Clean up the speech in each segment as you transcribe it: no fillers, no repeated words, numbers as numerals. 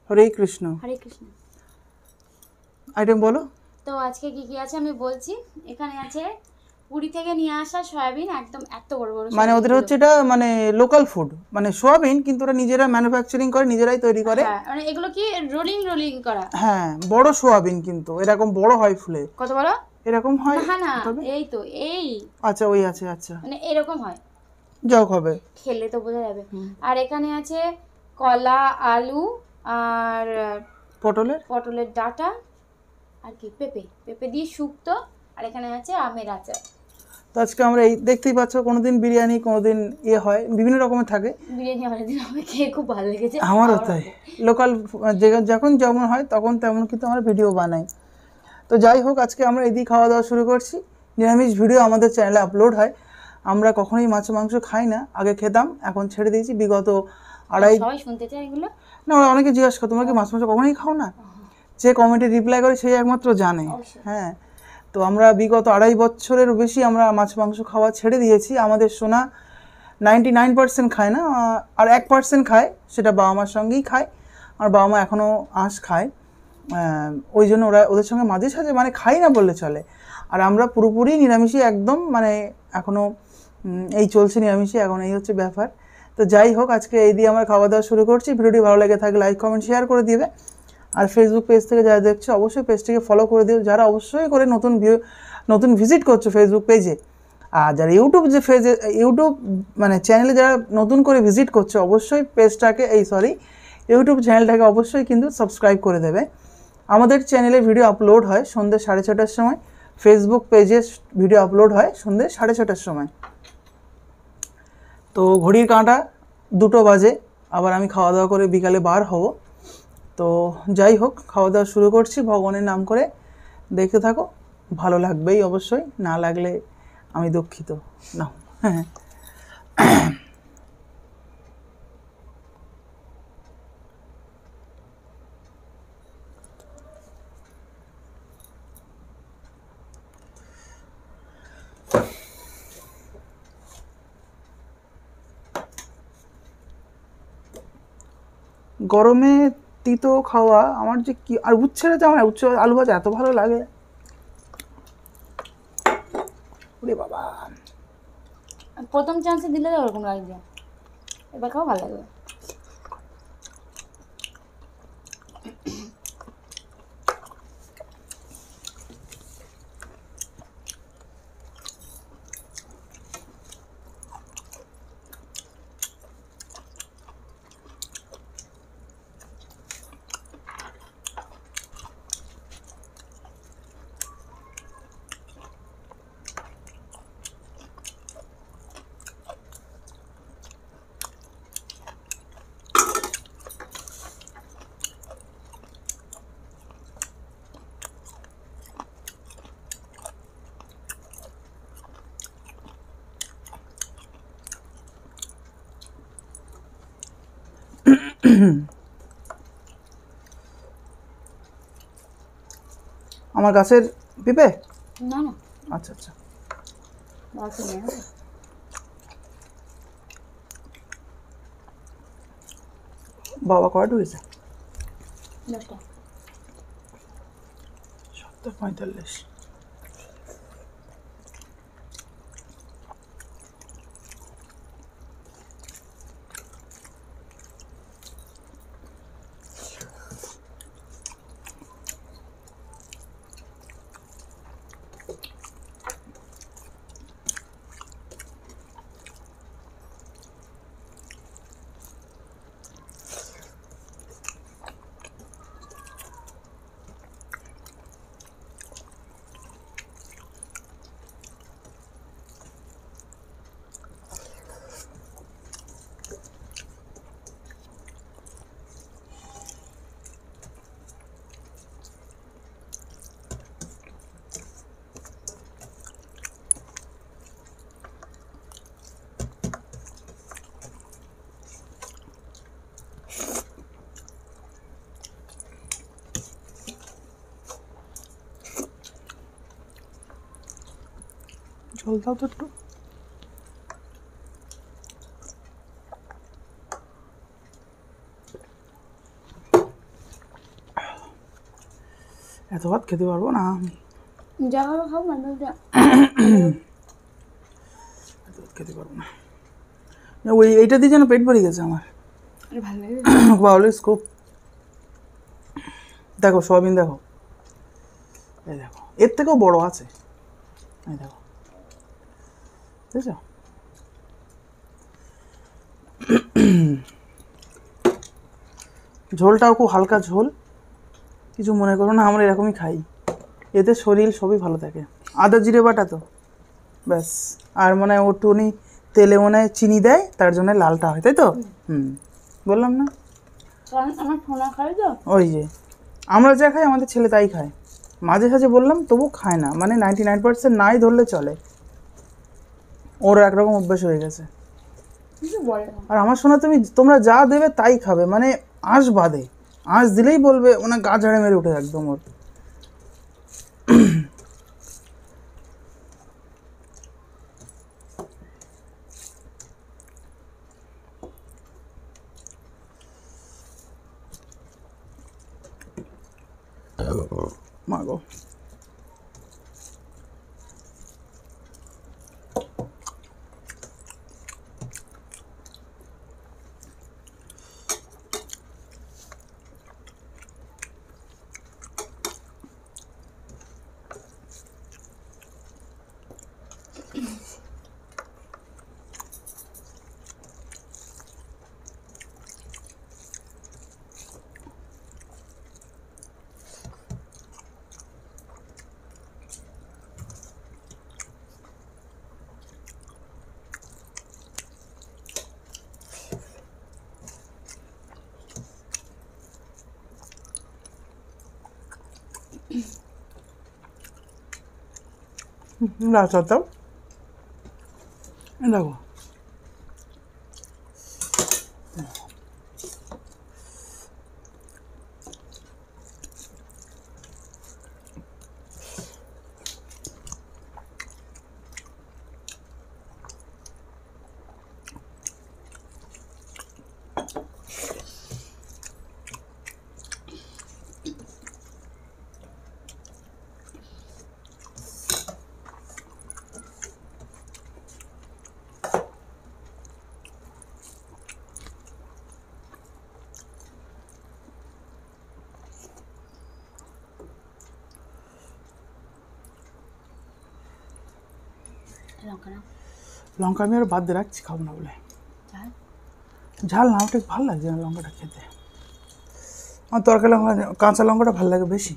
হরে কৃষ্ণ। হরে Krishna. Item বলো। তো আজকে কি কি আছে আমি বলছি। এখানে আছে পুরী থেকে নিয়ে আসা সয়াবিন, একদম এত বড় বড় মানে ওদের হচ্ছে এটা মানে লোকাল ফুড, মানে সোয়াবিন, কিন্তু ওরা নিজেরা ম্যানুফ্যাকচারিং করে, নিজেরাই তৈরি করে। হ্যাঁ, মানে এগুলো কি রোলিং রোলিং করা। হ্যাঁ, বড় সোয়াবিন, কিন্তু এরকম বড় হয় ফুলে। কত বড়? এরকম হয় না না, তবে এই তো এই আচ্ছা, ওই আছে, আচ্ছা মানে এরকম হয়। যাও হবে, খেলে তো বোঝা যাবে। আর এখানে আছে কলা, আলু আর পটলের ডাঁটা, আর কি পেঁপে পেঁপে দিয়ে শুক্তো, আর এখানে আছে আমের আচার। তো আজকে আমরা এই দেখতেই পাচ্ছ, কোনোদিন বিরিয়ানি, কোনোদিন হয়, বিভিন্ন রকমের থাকে। বিরিয়ানি আমাদের দিন আমার খেয়ে খুব ভালো লেগেছে। আমারও তাই, লোকাল যখন যেমন হয় তখন তেমন কিন্তু আমরা ভিডিও বানাই। তো যাই হোক, আজকে আমরা এদিকে খাওয়া দাওয়া শুরু করছি। নিরামিষ ভিডিও আমাদের চ্যানেলে আপলোড হয়। আমরা কখনোই মাছ মাংস খাই না, আগে খেতাম, এখন ছেড়ে দিয়েছি। বিগত সবাই শুনতে চায় এগুলো না, ওরা অনেকে জিজ্ঞাসা করে তোমরা কি মাছ মাংস কখনোই খাও না। যে কমেন্টে রিপ্লাই করে সেই একমাত্র জানে। হ্যাঁ, তো আমরা বিগত 2.5 বছরের বেশি আমরা মাছ মাংস খাওয়া ছেড়ে দিয়েছি। আমাদের সোনা 99% খায় না, আর 1% খায়, সেটা বাবা মার সঙ্গেই খায়। আর বাবা মা এখনও আঁশ খায়, ওই জন্য ওদের সঙ্গে মাঝে সাঝে মানে খাই না বললে চলে। আর আমরা পুরোপুরি নিরামিষই একদম, মানে এখনও এই চলছে নিরামিষই, এখন এই হচ্ছে ব্যাপার। তো যাই হোক, আজকে এই দিয়ে আমরা খাওয়া দাওয়া শুরু করছি। ভিডিওটি ভালো লেগে থাকলে লাইক কমেন্ট শেয়ার করে দিবে। আর ফেসবুক পেজ থেকে যারা দেখছো অবশ্যই পেজটিকে ফলো করে দিও, যারা অবশ্যই করে নতুন ভিজিট করছো ফেসবুক পেজে। আর যারা ইউটিউব মানে চ্যানেলে যারা নতুন করে ভিজিট করছো, অবশ্যই পেজটাকে ইউটিউব চ্যানেলটাকে অবশ্যই কিন্তু সাবস্ক্রাইব করে দেবে। আমাদের চ্যানেলে ভিডিও আপলোড হয় সন্ধ্যে 6:30টার সময়, ফেসবুক পেজে ভিডিও আপলোড হয় সন্ধ্যে 6:30টার সময়। তো ঘড়ির কাঁটা 2টো বাজে, আবার আমি খাওয়া দাওয়া করে বিকালে বার হব। তো যাই হোক, খাওয়া দাওয়া শুরু করছি ভগবানের নাম করে। দেখতে থাকো, ভালো লাগবেই অবশ্যই, না লাগলে আমি দুঃখিত। না হ্যাঁ, গরমে তিতো খাওয়া আমার যে কি, আর উচ্ছেটা আমার উচ্ছে আলু ভাজা এত ভালো লাগে। ওরে বাবা, প্রথম চান্সে দিলে তো ওরকম লাগবে, এবার খাও ভালো লাগবে। আমার গাছের পেঁপে। না না, আচ্ছা আচ্ছা, বাবা কটা ঢুকেছে? 10টা। 7:45। জল দাও তো একটু। এত ভাত খেতে পারবো না আমি, যা খাবো খাও না যা। এত ভাত খেতে পারবো না। ওই এইটা দিয়ে যেন পেট ভরে গেছে আমার। ভালো লাগে। বাউলের স্কোপ দেখো, সোয়াবিন দেখো, এই দেখো এর থেকেও বড় আছে, এই দেখো বুঝেছো। ঝোলটাও খুব হালকা ঝোল, কিছু মনে করো না, আমরা এরকমই খাই, এতে শরীর সবই ভালো থাকে। আদা জিরে বাটা তো ব্যাস, আর মনে হয় ওটুনি তেলে মনে হয় চিনি দেয়, তার জন্য লালটা হয়, তাই তো? বললাম না, কারণ আমার সোনা খাই তো। ওই যে আমরা যা খাই আমাদের ছেলে তাই খায়, মাঝে সাঝে বললাম তবু খায় না, মানে 99% নাই ধরলে চলে, ওর একরকম অভ্যাস হয়ে গেছে। কিছু বলে না। আর আমার শোনা তোমরা যা দেবে তাই খাবে, মানে আঁশ বাদে, আঁশ দিলেই বলবে মানে গা ঝাড়ে মেরে উঠে একদম ওর। মা গো, লাল দাও, দেখো লঙ্কা না, লঙ্কা আমি আর বাদ দিয়ে রাখছি, খাবো না বলে। ঝাল ঝাল না, ওটা ভালো লাগছে না লঙ্কাটা খেতে, আমার তরকারি লঙ্কা, কাঁচা লঙ্কাটা ভালো লাগে বেশি।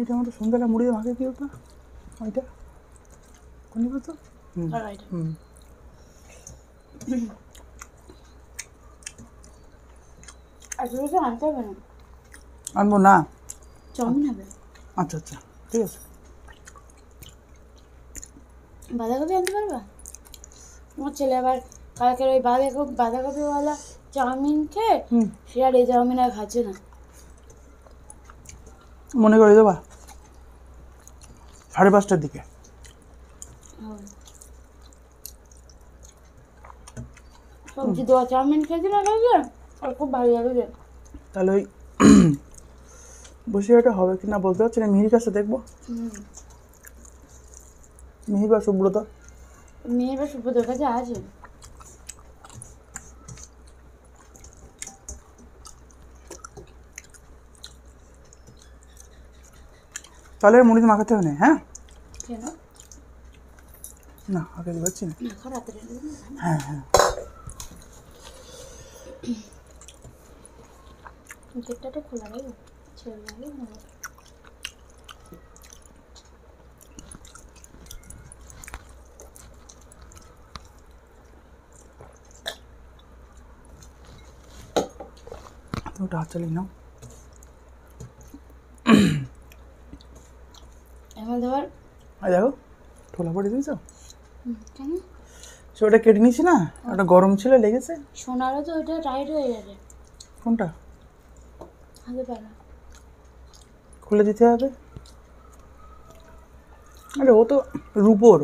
এটা আমাদের সন্ধ্যাটা মুড়ি দিয়ে মাখিয়ে দিও তো, ওইটা কোন তো। হুম আর তুমি তো আনতে হবে না, আনবো না, চাউমিন হবে। আচ্ছা আচ্ছা ঠিক আছে। বাঁধাকপি আনতে পারবা? আমার ছেলে আবার কালকের ওই বাঁধাকপিওয়ালা চাউমিন খেয়ে সে আর এই চাউমিন আর খাচ্ছে না। মনে করে দেবা 5:30টার দিকে। সবজি দেওয়া চাউমিন খেয়েছি না কালকে, আর খুব ভালো লাগে। তাহলে ওই বসে এটা হবে কি না বলতে পারছি না, মিহির কাছে দেখবো, মিহির বা সুব্রত, মেয়ে বা সুব্রতর কাছে আছে। তাহলে মুড়িতে মাখাতে হবে না, হ্যাঁ কেন না আগে পাচ্ছি না, রাত্রে হ্যাঁ হ্যাঁ গেটটা খোলা রাখবো, ছেলে লাগে না। ওটা হাত চালিয়ে নাও। এখন ধর আর দেখো ঠোলা পড়ে দিয়েছ, কেন সে ওটা কেটে নিয়েছি না, ওটা গরম ছিল লেগেছে। সোনারও তো ওইটা টাইট হয়ে যাবে। কোনটা? আগে পালা খুলে দিতে হবে। আরে ও তো রূপোর,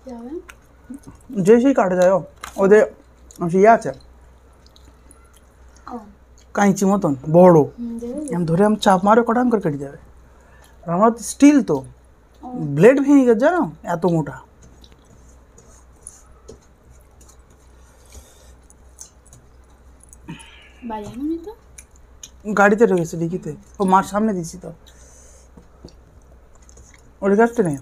কি হবে? যে সেই কাটা যায়, ওদের ইয়ে আছে ও কাঁচি মতন বড়, দেবে? এম ধরে আমি চাপ মারো কটাম করে কেটে যাবে। আর আমার স্টিল তো ব্লেড ভেঙে গেছে জানো, এত মোটা। বাড়ি আনুনি তো? গাড়িতে রেখেছে ডিকিতে, ও মার সামনে দিছি তো, ওর কাছতে নেই।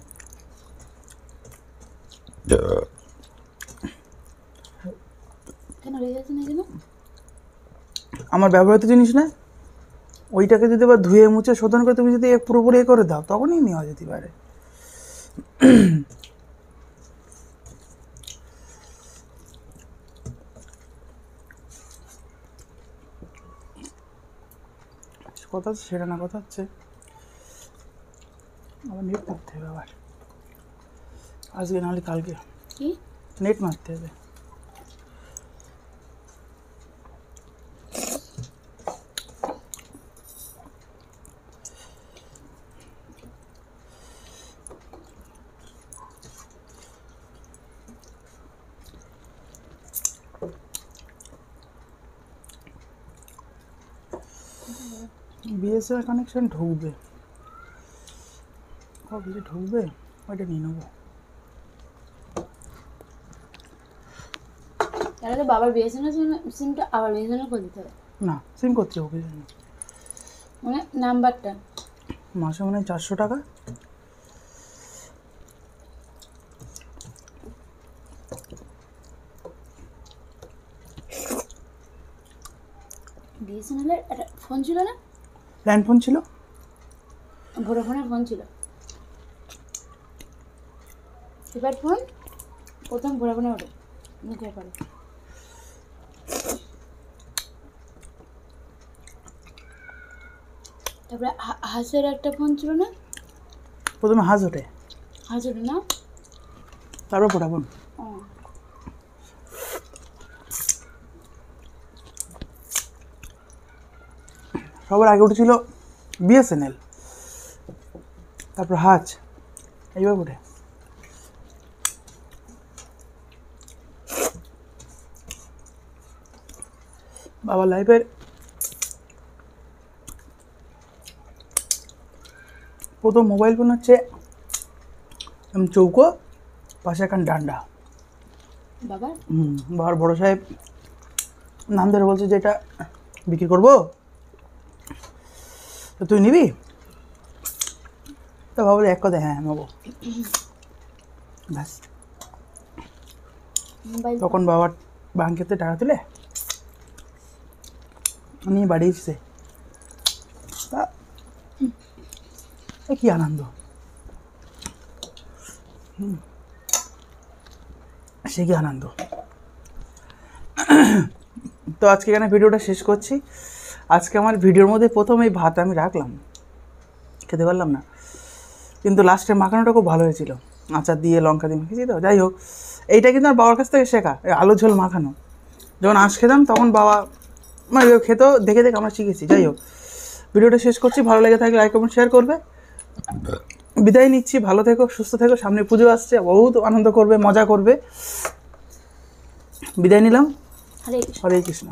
কেন রেখে গেছে না কেন? আমার ব্যবহৃত জিনিস না, ওইটাকে যদি আবার ধুয়ে মুছে শোধন করে তুমি যদি পুরোপুরি এ করে দাও তখনই নেওয়া যেতে পারে। কথা হচ্ছে সেটা না, কথা হচ্ছে আবার নেট মারতে হবে, আবার আজকে নাহলে কালকে কি নেট মারতে হবে। বিএসএনএল কানেকশন ঢুকবে, কবে যে ঢুকবে ওইটা নিয়ে নেবো। তাহলে তো বাবার বিএসএনএল সিমটা আবার বিএসএনএল করে দিতে হবে, না সিম করতে হবে জানি, মানে নাম্বারটা। মাসে মনে হয় 400 টাকা। বিএসএনএলের একটা ফোন ছিল না, ল্যান্ড ফোন ছিল, ভোডাফোনের ফোন ছিল, কিপ্যাড ফোন, প্রথম ভোডাফোনে ওঠে মুখের পরে। তারপরে হাঁসের একটা ফোন ছিল না, প্রথমে হাজ ওঠে, হাঁস ওঠে না, তারপর ফোটাফোন। ও সবার আগে উঠেছিল বিএসএনএল, তারপর হাজ, এইবার উঠে। বাবা লাইফের প্রথম মোবাইল ফোন হচ্ছে চৌকো, পাশে এখন ডান্ডা। বাবা বাবার বড় সাহেব নাম ধরে বলছে যে এটা বিক্রি করবো, তো তুই নিবি? তো বাবা বলে এক কথা, হ্যাঁ নেবো। ব্যাস মোবাইল তখন বাবার ব্যাংকেতে টাকা তুলে নিয়ে বাড়ি এসেছে, তা এ কি আনন্দ, সে কি আনন্দ। তো আজকে এখানে ভিডিওটা শেষ করছি। আজকে আমার ভিডিওর মধ্যে প্রথম এই ভাত আমি রাখলাম, খেতে পারলাম না, কিন্তু লাস্টে মাখানোটা খুব ভালো হয়েছিল, আচার দিয়ে লঙ্কা দিয়ে মেখেছি তো। যাই হোক, এইটা কিন্তু আমার বাবার কাছ থেকে শেখা, এই আলু ঝোল মাখানো। যখন আঁশ খেতাম তখন বাবা মানে খেতেও দেখে দেখে আমরা শিখেছি। যাই হোক, ভিডিওটা শেষ করছি, ভালো লেগে থাকলে লাইক কমেন্ট শেয়ার করবে। বিদায় নিচ্ছি, ভালো থেকো, সুস্থ থেকো, সামনে পুজো আসছে, বহুত আনন্দ করবে, মজা করবে। বিদায় নিলাম, হরে কৃষ্ণ। হরে কৃষ্ণ।